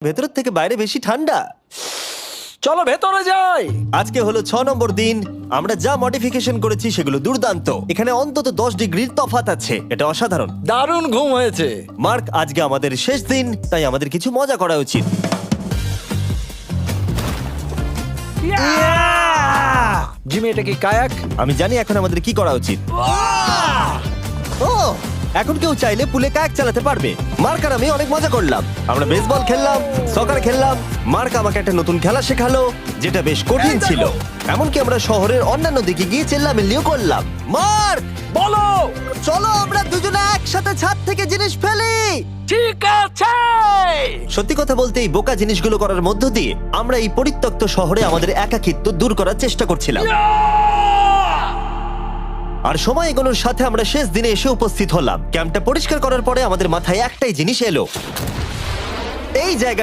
ভেতরের থেকে বাইরে বেশি ঠান্ডা। চলো ভেতরে যাই। আজকে হলো 6 নম্বর দিন। আমরা যা মডিফিকেশন করেছি সেগুলো দুর্দান্ত। এখানে অন্তত 10 ডিগ্রির তফাৎ আছে, এটা অসাধারণ। দারুণ ঘুম হয়েছে। মার্ক, আজকে আমাদের শেষ দিন, তাই আমাদের কিছু মজা করা উচিত। জিমি, এটা কি কায়াক? আমি জানি এখন আমাদের কি করা উচিত। ও, এখন কেউ চাইলে পুলে কায়াক চালাতে পারবে। মার্ক আর আমি অনেক মজা করলাম। আমরা বেসবল খেললাম, সকার খেললাম। মার্ক আমাকে একটা নতুন খেলা শেখালো, যেটা বেশ কঠিন ছিল। এমনকি আমরা শহরের অন্যান্য দিকে গিয়ে চেল্লামিল্লিও করলাম। মার্ক, বলো। চলো আমরা দুজনে একসাথে ছাদ থেকে জিনিস ফেলি। ঠিক আছে। সত্যি কথা বলতে, এই বোকা জিনিসগুলো করার মধ্য দিয়ে আমরা এই পরিত্যক্ত শহরে আমাদের একাকিত্ব দূর করার চেষ্টা করছিলাম। আর সময় এগোনোর সাথে আমরা শেষ দিনে এসে উপস্থিত হলাম। ক্যাম্পটা পরিষ্কার করার পরে আমাদের মাথায় একটাই জিনিস এলো। এই জায়গাটা